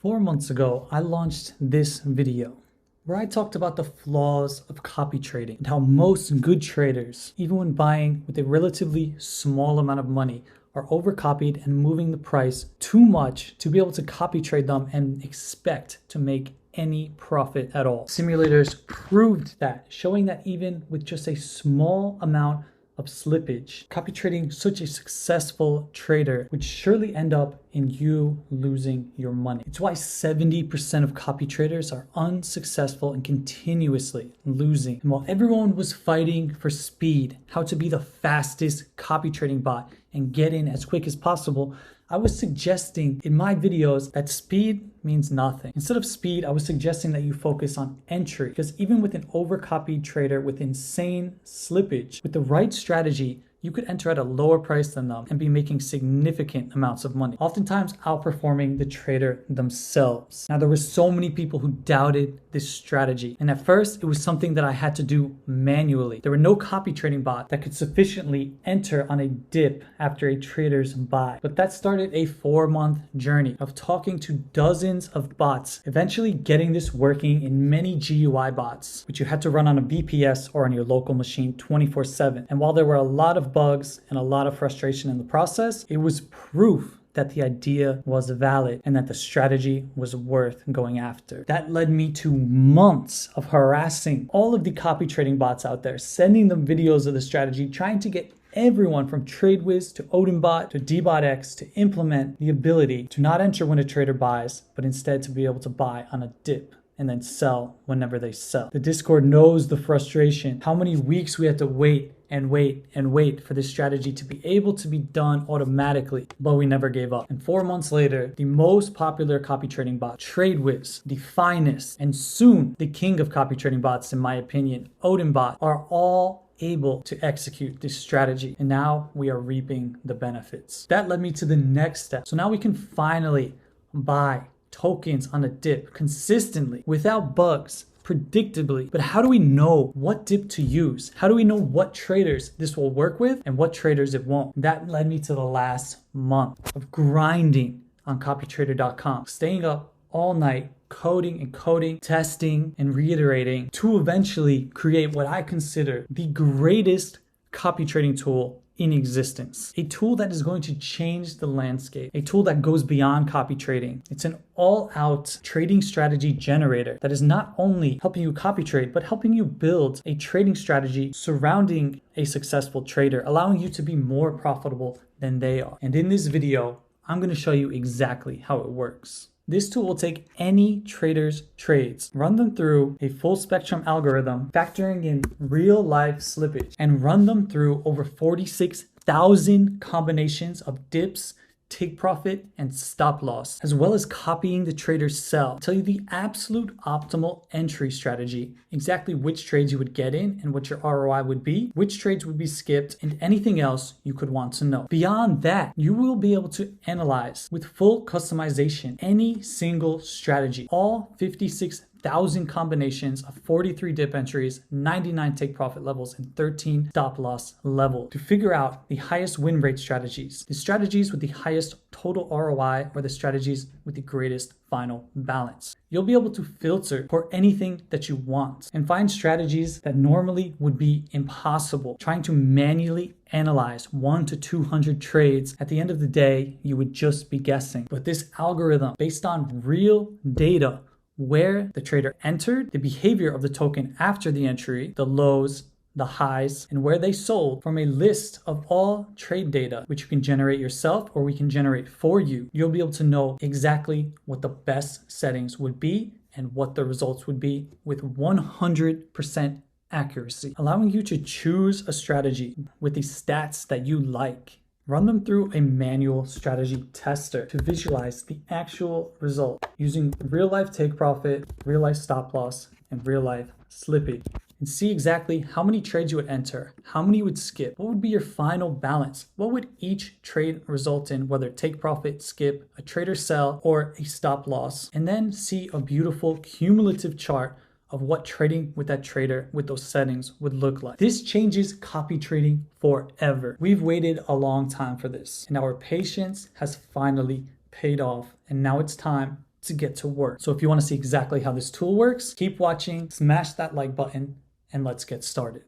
4 months ago, I launched this video where I talked about the flaws of copy trading and how most good traders, even when buying with a relatively small amount of money, are overcopied and moving the price too much to be able to copy trade them and expect to make any profit at all. Simulators proved that, showing that even with just a small amount of slippage, copy trading such a successful trader would surely end up in you losing your money. It's why 70% of copy traders are unsuccessful and continuously losing. And while everyone was fighting for speed, how to be the fastest copy trading bot and get in as quick as possible, I was suggesting in my videos that speed means nothing. Instead of speed, I was suggesting that you focus on entry, because even with an overcopied trader with insane slippage, with the right strategy, you could enter at a lower price than them and be making significant amounts of money, oftentimes outperforming the trader themselves. Now, there were so many people who doubted this strategy. And at first, it was something that I had to do manually. There were no copy trading bot that could sufficiently enter on a dip after a trader's buy. But that started a 4-month journey of talking to dozens of bots, eventually getting this working in many GUI bots, which you had to run on a VPS or on your local machine 24/7. And while there were a lot of bugs and a lot of frustration in the process, it was proof that the idea was valid and that the strategy was worth going after. That led me to months of harassing all of the copy trading bots out there, sending them videos of the strategy, trying to get everyone from TradeWiz to OdinBot to DBotX to implement the ability to not enter when a trader buys, but instead to be able to buy on a dip and then sell whenever they sell. The Discord knows the frustration, how many weeks we had to wait and wait for this strategy to be able to be done automatically, but we never gave up. And 4 months later, the most popular copy trading bot, TradeWiz, the finest, and soon the king of copy trading bots, in my opinion, OdinBot, are all able to execute this strategy. And now we are reaping the benefits. That led me to the next step. So now we can finally buy tokens on a dip consistently without bugs, predictably. But how do we know what dip to use? How do we know what traders this will work with and what traders it won't? That led me to the last month of grinding on copytrader.com, staying up all night, coding and coding, testing and reiterating to eventually create what I consider the greatest copy trading tool in existence. A tool that is going to change the landscape. A tool that goes beyond copy trading. It's an all-out trading strategy generator that is not only helping you copy trade, but helping you build a trading strategy surrounding a successful trader, allowing you to be more profitable than they are. And in this video, I'm going to show you exactly how it works. This tool will take any trader's trades, run them through a full spectrum algorithm, factoring in real life slippage, and run them through over 46,000 combinations of dips, take profit, and stop loss, as well as copying the trader's sell. Tell you the absolute optimal entry strategy, exactly which trades you would get in and what your ROI would be, which trades would be skipped, and anything else you could want to know. Beyond that, you will be able to analyze with full customization any single strategy, all 56,000 combinations of 43 dip entries, 99 take profit levels, and 13 stop loss level to figure out the highest win rate strategies, the strategies with the highest total ROI, or the strategies with the greatest final balance. You'll be able to filter for anything that you want and find strategies that normally would be impossible. Trying to manually analyze 100 to 200 trades, at the end of the day, you would just be guessing. But this algorithm, based on real data, where the trader entered, the behavior of the token after the entry, the lows, the highs, and where they sold, from a list of all trade data, which you can generate yourself or we can generate for you, you'll be able to know exactly what the best settings would be and what the results would be with 100% accuracy, allowing you to choose a strategy with the stats that you like. Run them through a manual strategy tester to visualize the actual result using real life take profit, real life stop loss, and real life slippage, and see exactly how many trades you would enter, how many you would skip, what would be your final balance, what would each trade result in, whether take profit, skip, a trader sell, or a stop loss, and then see a beautiful cumulative chart of what trading with that trader with those settings would look like. This changes copy trading forever. We've waited a long time for this, and our patience has finally paid off, and now it's time to get to work. So if you want to see exactly how this tool works, keep watching, smash that like button, and let's get started.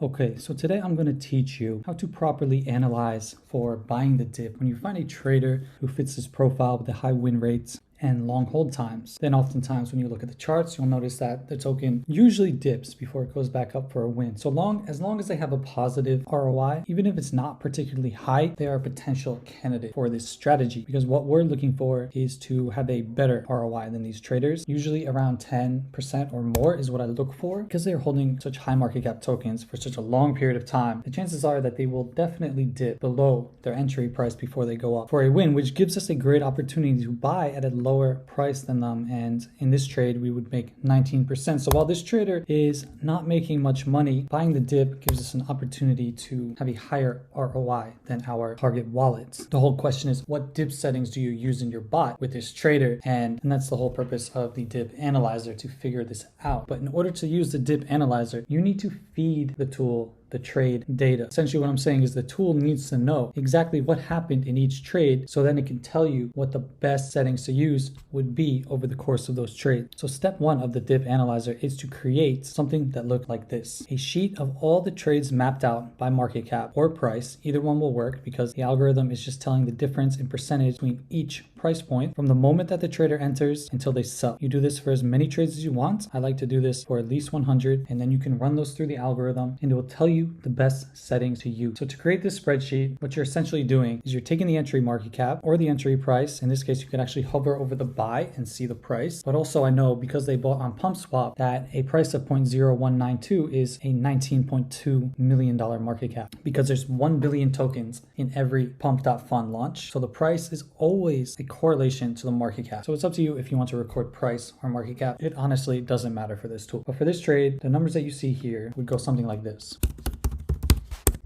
Okay, so today I'm going to teach you how to properly analyze for buying the dip. When you find a trader who fits this profile with the high win rates and long hold times, then oftentimes when you look at the charts, you'll notice that the token usually dips before it goes back up for a win. So as long as they have a positive ROI, even if it's not particularly high, they are a potential candidate for this strategy, because what we're looking for is to have a better ROI than these traders. Usually around 10% or more is what I look for, because they're holding such high market cap tokens for such a long period of time. The chances are that they will definitely dip below their entry price before they go up for a win, which gives us a great opportunity to buy at a lower price than them. And in this trade, we would make 19%. So while this trader is not making much money, buying the dip gives us an opportunity to have a higher ROI than our target wallets. The whole question is, what dip settings do you use in your bot with this trader? And that's the whole purpose of the dip analyzer, to figure this out. But in order to use the dip analyzer, you need to feed the tool the trade data. Essentially what I'm saying is the tool needs to know exactly what happened in each trade, so then it can tell you what the best settings to use would be over the course of those trades. So step one of the dip analyzer is to create something that looks like this: a sheet of all the trades mapped out by market cap or price. Either one will work, because the algorithm is just telling the difference in percentage between each price point from the moment that the trader enters until they sell. You do this for as many trades as you want. I like to do this for at least 100, and then you can run those through the algorithm and it will tell you the best settings to use. So to create this spreadsheet, what you're essentially doing is you're taking the entry market cap or the entry price. In this case, you can actually hover over the buy and see the price. But also I know, because they bought on PumpSwap, that a price of 0.0192 is a $19.2 million market cap, because there's 1 billion tokens in every pump.fund launch. So the price is always a correlation to the market cap. So it's up to you if you want to record price or market cap. It honestly doesn't matter for this tool. But for this trade, the numbers that you see here would go something like this.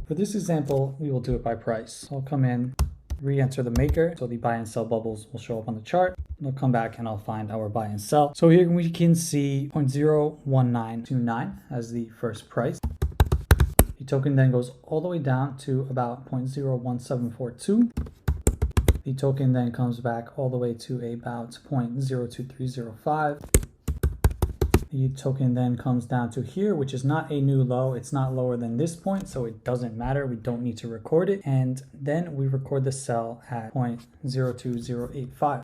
For this example, we will do it by price. So I'll come in, re-enter the maker, so the buy and sell bubbles will show up on the chart. And I'll come back and I'll find our buy and sell. So here we can see 0.01929 as the first price. The token then goes all the way down to about 0.01742. The token then comes back all the way to about 0.02305. The token then comes down to here, which is not a new low. It's not lower than this point, so it doesn't matter. We don't need to record it. And then we record the sell at 0.02085.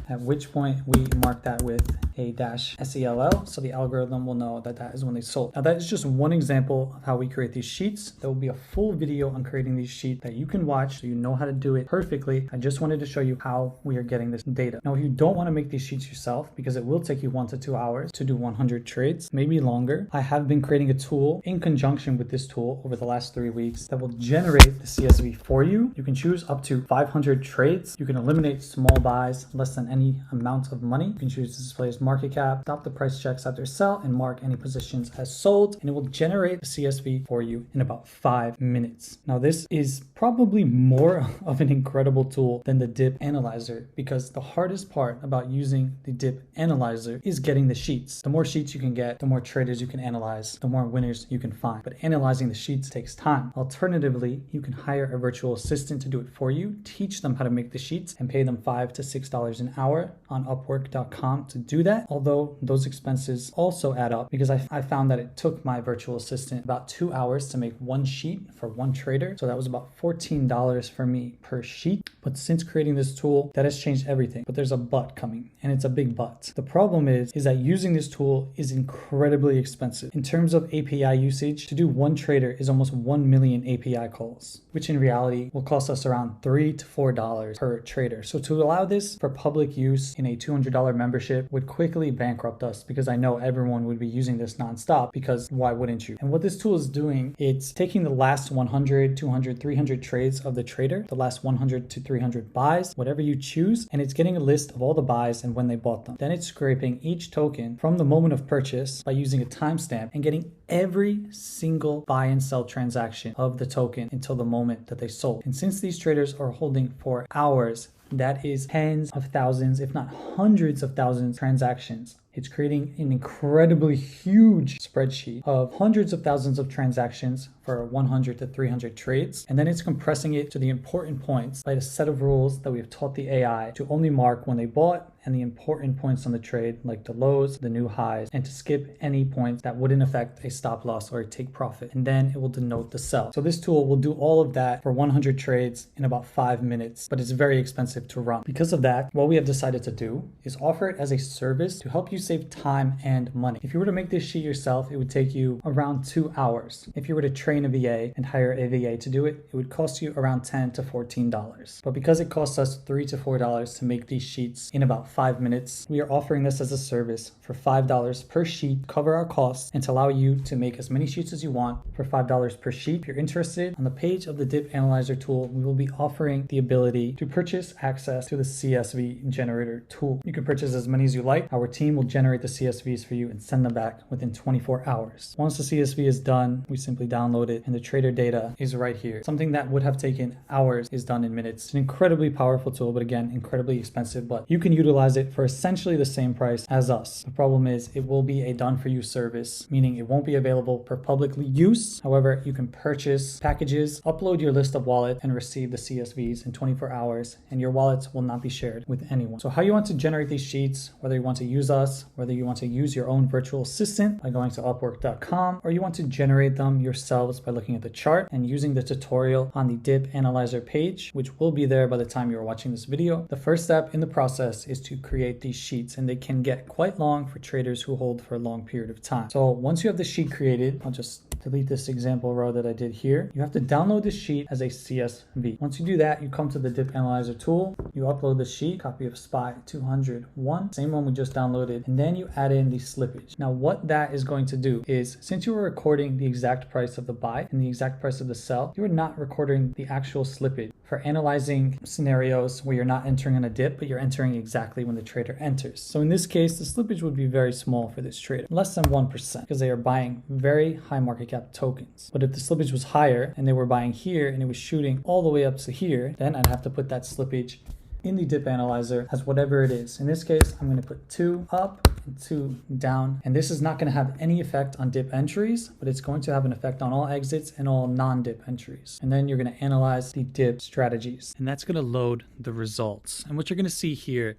At which point we mark that with a -SELL, so the algorithm will know that that is when they sold. Now that is just one example of how we create these sheets. There will be a full video on creating these sheets that you can watch, so you know how to do it perfectly. I just wanted to show you how we are getting this data. Now if you don't want to make these sheets yourself, because it will take you 1 to 2 hours to do 100 trades, maybe longer, I have been creating a tool in conjunction with this tool over the last 3 weeks that will generate the CSV for you. You can choose up to 500 trades. You can eliminate small buys, less than any amount of money. You can choose to display as market cap, stop the price checks after sell, and mark any positions as sold, and it will generate a CSV for you in about 5 minutes. Now this is probably more of an incredible tool than the dip analyzer, because the hardest part about using the dip analyzer is getting the sheets. The more sheets you can get, the more traders you can analyze, the more winners you can find. But analyzing the sheets takes time. Alternatively, you can hire a virtual assistant to do it for you, teach them how to make the sheets, and pay them $5 to $6 an hour on Upwork.com to do that. Although those expenses also add up, because I found that it took my virtual assistant about 2 hours to make one sheet for one trader. So that was about $14 for me per sheet. But since creating this tool, that has changed everything. But there's a but coming, and it's a big but. The problem is that using this tool is incredibly expensive. In terms of API usage, to do one trader is almost 1 million API calls, which in reality will cost us around $3 to $4 per trader. So to allow this for public use in a $200 membership would quickly bankrupt us, because I know everyone would be using this nonstop, because why wouldn't you? And what this tool is doing, it's taking the last 100, 200, 300 trades of the trader, the last 100 to 300 buys, whatever you choose, and it's getting a list of all the buys and when they bought them. Then it's scraping each token from the moment of purchase by using a timestamp and getting every single buy and sell transaction of the token until the moment that they sold. And since these traders are holding for hours, that is tens of thousands, if not hundreds of thousands transactions It's creating an incredibly huge spreadsheet of hundreds of thousands of transactions for 100 to 300 trades. And then it's compressing it to the important points by a set of rules that we have taught the AI to only mark when they bought and the important points on the trade, like the lows, the new highs, and to skip any points that wouldn't affect a stop loss or a take profit. And then it will denote the sell. So this tool will do all of that for 100 trades in about 5 minutes, but it's very expensive to run. Because of that, what we have decided to do is offer it as a service to help you save time and money. If you were to make this sheet yourself, it would take you around 2 hours. If you were to train a VA and hire a VA to do it, it would cost you around $10 to $14. But because it costs us $3 to $4 to make these sheets in about 5 minutes, we are offering this as a service for $5 per sheet to cover our costs and to allow you to make as many sheets as you want for $5 per sheet. If you're interested, on the page of the dip analyzer tool, we will be offering the ability to purchase access to the CSV generator tool. You can purchase as many as you like. Our team will generate the CSVs for you and send them back within 24 hours. Once the CSV is done, we simply download it and the trader data is right here. Something that would have taken hours is done in minutes. It's an incredibly powerful tool, but again, incredibly expensive, but you can utilize it for essentially the same price as us. The problem is it will be a done for you service, meaning it won't be available for public use. However, you can purchase packages, upload your list of wallet, and receive the CSVs in 24 hours, and your wallets will not be shared with anyone. So how you want to generate these sheets, whether you want to use us, whether you want to use your own virtual assistant by going to upwork.com, or you want to generate them yourselves by looking at the chart and using the tutorial on the dip analyzer page, which will be there by the time you're watching this video. The first step in the process is to create these sheets, and they can get quite long for traders who hold for a long period of time. So once you have the sheet created, I'll just delete this example row that I did here. You have to download the sheet as a CSV. Once you do that, you come to the dip analyzer tool, you upload the sheet, copy of SPY 201, same one we just downloaded, and then you add in the slippage. Now what that is going to do is, since you were recording the exact price of the buy and the exact price of the sell, you are not recording the actual slippage. For analyzing scenarios where you're not entering on a dip, but you're entering exactly when the trader enters. So in this case, the slippage would be very small for this trader, less than 1%, because they are buying very high market cap tokens. But if the slippage was higher and they were buying here and it was shooting all the way up to here, then I'd have to put that slippage in the dip analyzer as whatever it is. In this case, I'm going to put 2 up and 2 down. And this is not going to have any effect on dip entries, but it's going to have an effect on all exits and all non-dip entries. And then you're going to analyze the dip strategies. And that's going to load the results. And what you're going to see here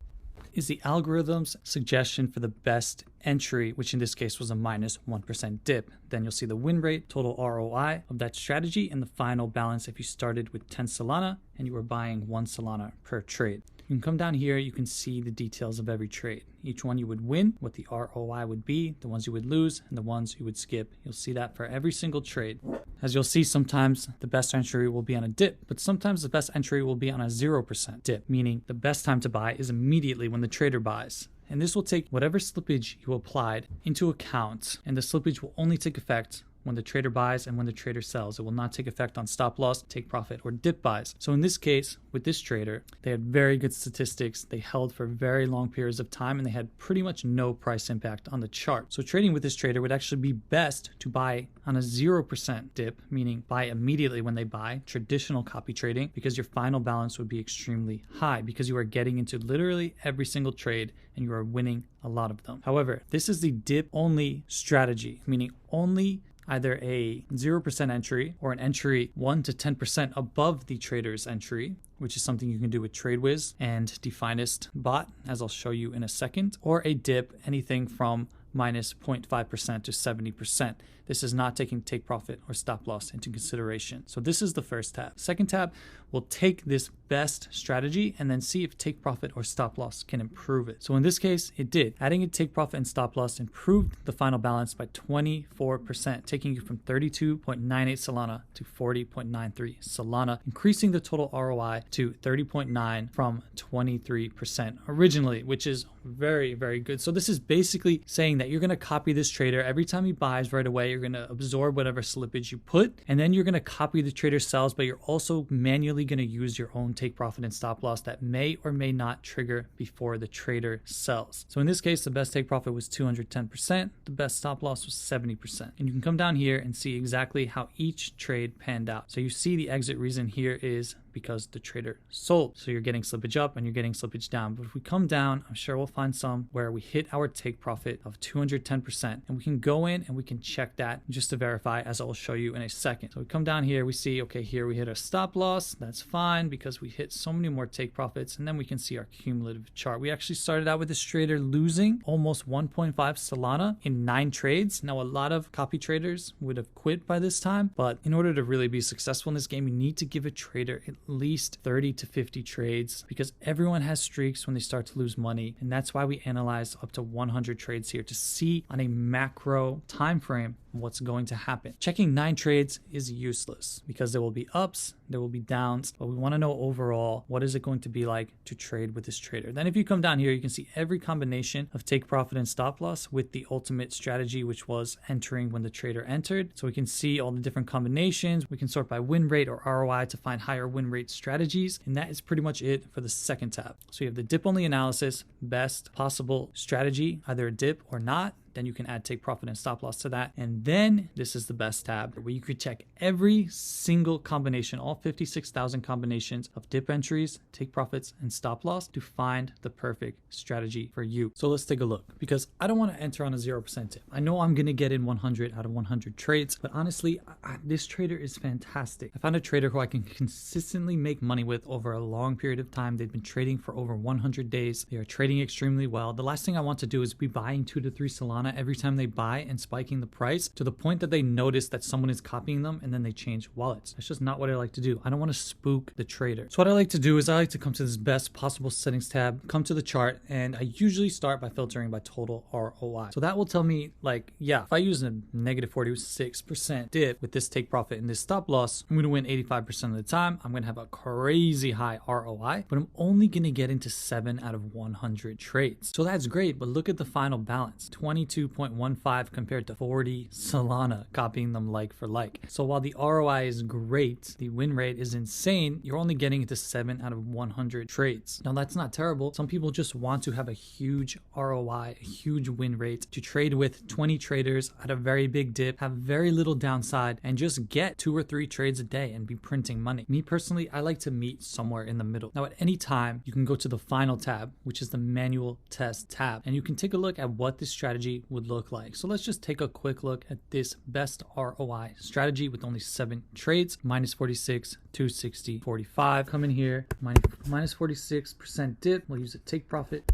is the algorithm's suggestion for the best entry, which in this case was a minus 1% dip. Then you'll see the win rate, total ROI of that strategy, and the final balance if you started with 10 Solana and you were buying 1 Solana per trade. You can come down here, you can see the details of every trade. Each one you would win, what the ROI would be, the ones you would lose, and the ones you would skip. You'll see that for every single trade. As you'll see, sometimes the best entry will be on a dip, but sometimes the best entry will be on a 0% dip, meaning the best time to buy is immediately when the trader buys. And this will take whatever slippage you applied into account, and the slippage will only take effect when the trader buys and when the trader sells. It will not take effect on stop loss, take profit, or dip buys. So in this case, with this trader, they had very good statistics. They held for very long periods of time, and they had pretty much no price impact on the chart. So trading with this trader would actually be best to buy on a 0% dip, meaning buy immediately when they buy, traditional copy trading, because your final balance would be extremely high because you are getting into literally every single trade and you are winning a lot of them. However, this is the dip only strategy, meaning only either a 0% entry or an entry 1 to 10% above the trader's entry, which is something you can do with TradeWiz and Definist bot, as I'll show you in a second, or a dip anything from minus 0.5% to 70%. This is not taking take profit or stop loss into consideration. So this is the first tab. Second tab will take this best strategy and then see if take profit or stop loss can improve it. So in this case, it did. Adding a take profit and stop loss improved the final balance by 24%, taking you from 32.98 Solana to 40.93 Solana, increasing the total ROI to 30.9 from 23% originally, which is very, very good. So this is basically saying that you're going to copy this trader every time he buys right away. You're going to absorb whatever slippage you put, and then you're going to copy the trader sells, but you're also manually going to use your own take profit and stop loss that may or may not trigger before the trader sells. So in this case, the best take profit was 210%. The best stop loss was 70%. And you can come down here and see exactly how each trade panned out. So you see the exit reason here is because the trader sold. So you're getting slippage up and you're getting slippage down. But if we come down, I'm sure we'll find some where we hit our take profit of 210%. And we can go in and we can check that just to verify, as I'll show you in a second. So we come down here, we see, okay, here we hit a stop loss. That's fine because we hit so many more take profits. And then we can see our cumulative chart. We actually started out with this trader losing almost 1.5 Solana in 9 trades. Now, a lot of copy traders would have quit by this time, but in order to really be successful in this game, you need to give a trader at least 30 to 50 trades because everyone has streaks when they start to lose money. And that's why we analyze up to 100 trades here to see on a macro time frame what's going to happen. Checking 9 trades is useless because there will be ups, there will be downs, but we want to know overall what is it going to be like to trade with this trader. Then if you come down here, you can see every combination of take profit and stop loss with the ultimate strategy, which was entering when the trader entered. So we can see all the different combinations. We can sort by win rate or ROI to find higher win rate strategies. And that is pretty much it for the second tab. So you have the dip only analysis, best possible strategy, either a dip or not. Then you can add take profit and stop loss to that. And then this is the best tab where you could check every single combination, all 56,000 combinations of dip entries, take profits, and stop loss to find the perfect strategy for you. So let's take a look because I don't want to enter on a 0% tip. I know I'm going to get in 100 out of 100 trades, but honestly, this trader is fantastic. I found a trader who I can consistently make money with over a long period of time. They've been trading for over 100 days. They are trading extremely well. The last thing I want to do is be buying 2 to 3 Solana every time they buy and spiking the price to the point that they notice that someone is copying them and then they change wallets. That's just not what I like to do. I don't want to spook the trader. So what I like to do is I like to come to this best possible settings tab, come to the chart, and I usually start by filtering by total ROI. So that will tell me like, yeah, if I use a negative 46% dip with this take profit and this stop loss, I'm going to win 85% of the time. I'm going to have a crazy high ROI, but I'm only going to get into 7 out of 100 trades. So that's great, but look at the final balance, 22.15 compared to 40 Solana, copying them like for like. So while the ROI is great, the win rate is insane, you're only getting into 7 out of 100 trades. Now that's not terrible. Some people just want to have a huge ROI, a huge win rate, to trade with 20 traders at a very big dip, have very little downside, and just get 2 or 3 trades a day and be printing money. Me personally, I like to meet somewhere in the middle. Now at any time, you can go to the final tab, which is the manual test tab, and you can take a look at what this strategy would look like. So let's just take a quick look at this best ROI strategy with only 7 trades, minus 46, 260, 45. Come in here, minus 46% dip. We'll use a take profit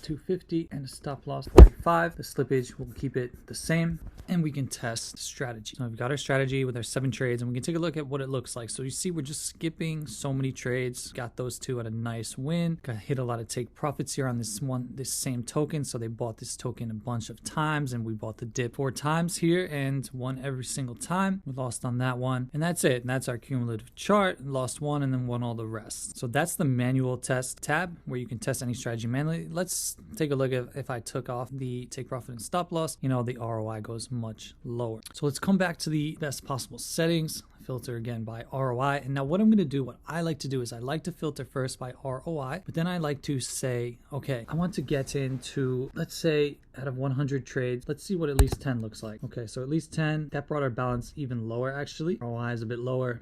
250 and a stop loss 45. The slippage, we'll keep it the same, and we can test strategy. So we've got our strategy with our 7 trades, and we can take a look at what it looks like. So you see we're just skipping so many trades. Got those 2 at a nice win. Got hit a lot of take profits here on this same token. So they bought this token a bunch of times, and we bought the dip 4 times here and won every single time. We lost on that one, and that's it. And that's our cumulative chart. Lost 1 and then won all the rest. So that's the manual test tab where you can test any strategy manually. Let's take a look at if I took off the take profit and stop loss, you know, the ROI goes much lower. So let's come back to the best possible settings. Filter again by ROI. And now what I'm going to do, what I like to do is I like to filter first by ROI, but then I like to say, okay, I want to get into, let's say out of 100 trades, let's see what at least 10 looks like. Okay, so at least 10, that brought our balance even lower actually. ROI is a bit lower,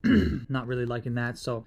not really liking that. So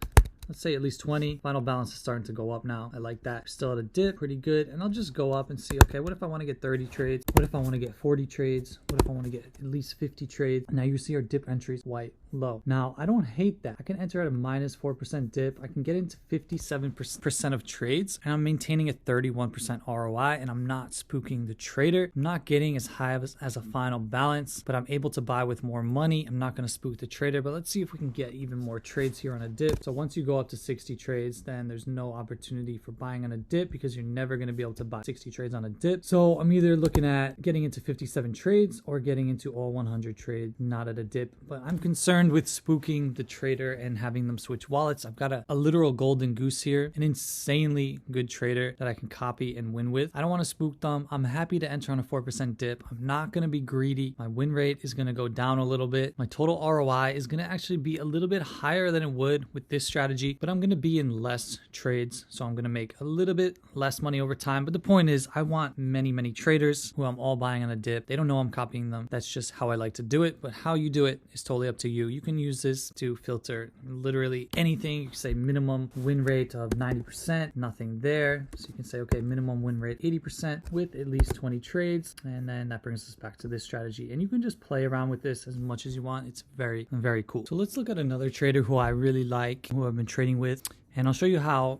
let's say at least 20. Final balance is starting to go up now. I like that. Still at a dip, pretty good. And I'll just go up and see, okay, what if I want to get 30 trades? What if I want to get 40 trades? What if I want to get at least 50 trades? Now you see our dip entries white low. Now I don't hate that. I can enter at a minus 4% dip. I can get into 57% of trades, and I'm maintaining a 31% ROI, and I'm not spooking the trader. I'm not getting as high as a final balance, but I'm able to buy with more money. I'm not going to spook the trader, but let's see if we can get even more trades here on a dip. So once you go up to 60 trades, then there's no opportunity for buying on a dip because you're never going to be able to buy 60 trades on a dip. So I'm either looking at getting into 57 trades or getting into all 100 trades, not at a dip, but I'm concerned concerned with spooking the trader and having them switch wallets. I've got a literal golden goose here, an insanely good trader that I can copy and win with. I don't want to spook them. I'm happy to enter on a 4% dip. I'm not going to be greedy. My win rate is going to go down a little bit. My total ROI is going to actually be a little bit higher than it would with this strategy, but I'm going to be in less trades. So I'm going to make a little bit less money over time. But the point is, I want many traders who I'm all buying on a dip. They don't know I'm copying them. That's just how I like to do it. But how you do it is totally up to you. You can use this to filter literally anything. You can say minimum win rate of 90%, nothing there. So you can say, okay, minimum win rate 80% with at least 20 trades. And then that brings us back to this strategy. And you can just play around with this as much as you want. It's very cool. So let's look at another trader who I really like, who I've been trading with. And I'll show you how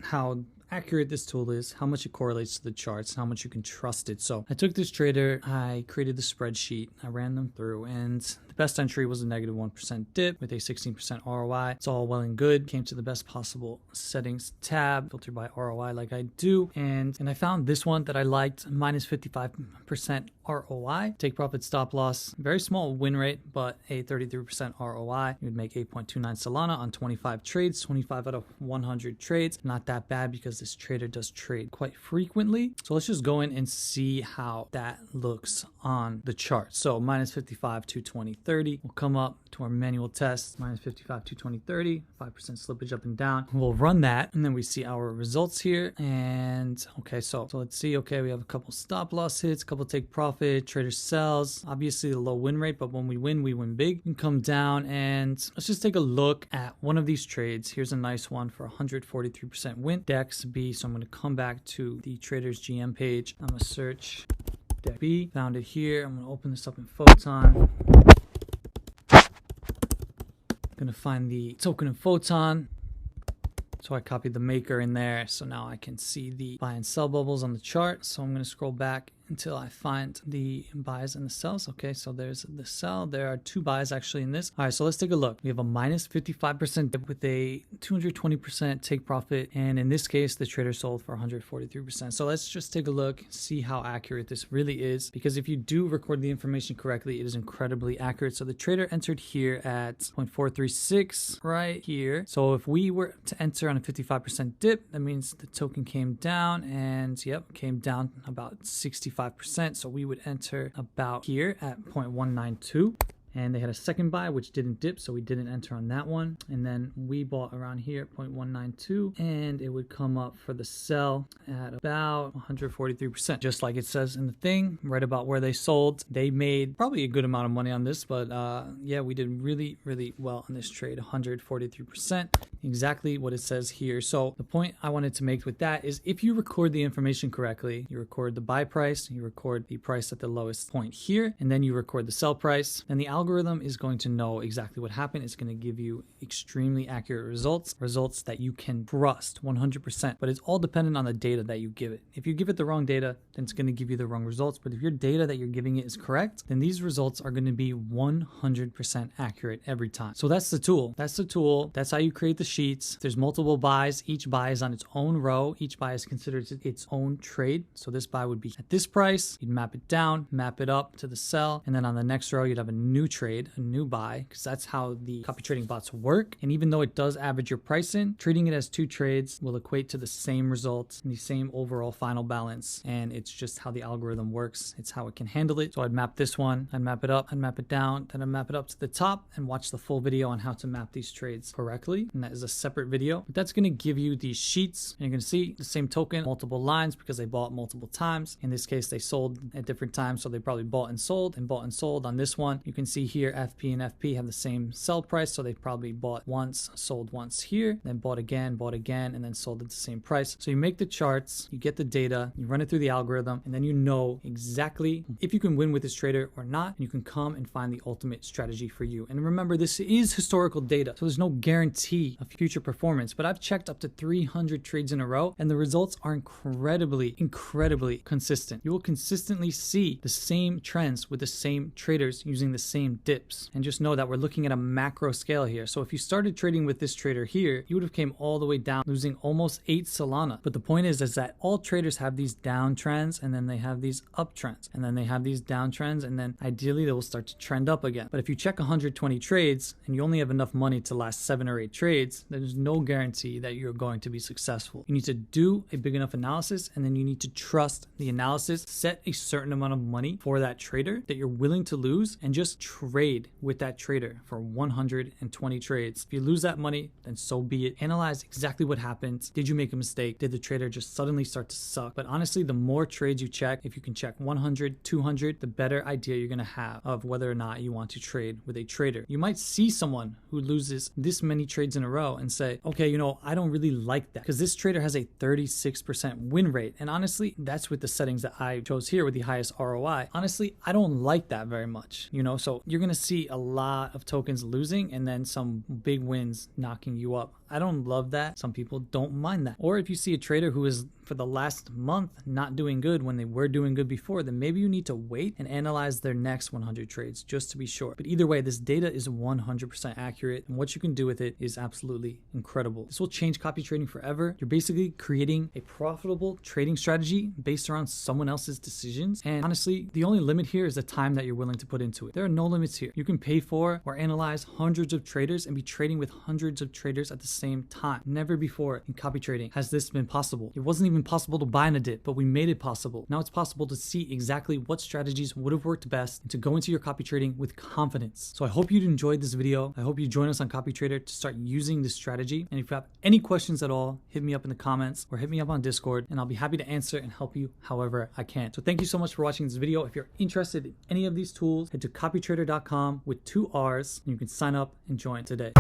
accurate this tool is, how much it correlates to the charts, how much you can trust it. So I took this trader, I created the spreadsheet, I ran them through, and the best entry was a negative 1% dip with a 16% ROI. It's all well and good. Came to the best possible settings tab, filtered by ROI like I do, and I found this one that I liked, minus 55% ROI. Take profit, stop loss, very small win rate, but a 33% ROI. You would make 8.29 Solana on 25 trades, 25 out of 100 trades. Not that bad because this trader does trade quite frequently. So let's just go in and see how that looks on the chart. So minus 55 to 2030 will come up to our manual test, minus 55 to 2030, 5% slippage up and down. We'll run that and then we see our results here. And okay, so let's see. Okay, we have a couple stop loss hits, a couple take profit, trader sells, obviously the low win rate, but when we win big. You can come down and let's just take a look at one of these trades. Here's a nice one for 143% win, DEX B. So I'm going to come back to the trader's GM page. I'm going to search DEX B, found it here. I'm going to open this up in Photon. I'm going to find the token in Photon. So I copied the maker in there. So now I can see the buy and sell bubbles on the chart. So I'm going to scroll back until I find the buys and the sells. Okay, so there's the sell. There are two buys actually in this. All right, so let's take a look. We have a minus 55% dip with a 220% take profit. And in this case, the trader sold for 143%. So let's just take a look, see how accurate this really is. Because if you do record the information correctly, it is incredibly accurate. So the trader entered here at 0.436 right here. So if we were to enter on a 55% dip, that means the token came down and yep, came down about 65%. So we would enter about here at 0.192. And they had a second buy, which didn't dip, so we didn't enter on that one. And then we bought around here at 0.192, and it would come up for the sell at about 143%, just like it says in the thing, right about where they sold. They made probably a good amount of money on this, but yeah, we did really well on this trade, 143%, exactly what it says here. So the point I wanted to make with that is if you record the information correctly, you record the buy price, you record the price at the lowest point here, and then you record the sell price, and the algorithm is going to know exactly what happened. It's going to give you extremely accurate results that you can trust 100%, but it's all dependent on the data that you give it. If you give it the wrong data, then it's going to give you the wrong results. But if your data that you're giving it is correct, then these results are going to be 100% accurate every time. So that's the tool. That's how you create the sheets. There's multiple buys. Each buy is on its own row. Each buy is considered its own trade. So this buy would be at this price. You'd map it down, map it up to the sell, and then on the next row, you'd have a new trade, a new buy, because that's how the copy trading bots work. And even though it does average your price in, treating it as two trades will equate to the same results and the same overall final balance. And it's just how the algorithm works. It's how it can handle it. So I'd map this one, I'd map it up, I'd map it down, then I'd map it up to the top and watch the full video on how to map these trades correctly. And that is a separate video, but that's going to give you these sheets. And you're going to see the same token, multiple lines because they bought multiple times. In this case, they sold at different times. So they probably bought and sold on this one. You can see here FP and FP have the same sell price, so they probably bought once, sold once here, then bought again, and then sold at the same price. So you make the charts, you get the data, you run it through the algorithm, and then you know exactly if you can win with this trader or not, and you can come and find the ultimate strategy for you. And remember, this is historical data, so there's no guarantee of future performance, but I've checked up to 300 trades in a row, and the results are incredibly consistent. You will consistently see the same trends with the same traders using the same same dips. And just know that we're looking at a macro scale here. So if you started trading with this trader here, you would have came all the way down, losing almost 8 Solana. But the point is that all traders have these downtrends, and then they have these uptrends, and then they have these downtrends, and then ideally they will start to trend up again. But if you check 120 trades and you only have enough money to last 7 or 8 trades, there's no guarantee that you're going to be successful. You need to do a big enough analysis, and then you need to trust the analysis, set a certain amount of money for that trader that you're willing to lose, and just trade with that trader for 120 trades. If you lose that money, then so be it. Analyze exactly what happened. Did you make a mistake? Did the trader just suddenly start to suck? But honestly, the more trades you check, if you can check 100, 200, the better idea you're going to have of whether or not you want to trade with a trader. You might see someone who loses this many trades in a row and say, okay, you know, I don't really like that because this trader has a 36% win rate. And honestly, that's with the settings that I chose here with the highest ROI. Honestly, I don't like that very much, you know, so you're going to see a lot of tokens losing and then some big wins knocking you up. I don't love that. Some people don't mind that. Or if you see a trader who is for the last month not doing good when they were doing good before, then maybe you need to wait and analyze their next 100 trades just to be sure. But either way, this data is 100% accurate, and what you can do with it is absolutely incredible. This will change copy trading forever. You're basically creating a profitable trading strategy based around someone else's decisions. And honestly, the only limit here is the time that you're willing to put into it. There are no limits here. You can pay for or analyze hundreds of traders and be trading with hundreds of traders at the same time. Never before in copy trading has this been possible. It wasn't even possible to buy in a dip, but we made it possible. Now it's possible to see exactly what strategies would have worked best and to go into your copy trading with confidence. So I hope you enjoyed this video. I hope you join us on Copy Traderr to start using this strategy. And if you have any questions at all, hit me up in the comments or hit me up on Discord, and I'll be happy to answer and help you however I can. So thank you so much for watching this video. If you're interested in any of these tools, head to copytraderr.com with 2 R's and you can sign up and join today.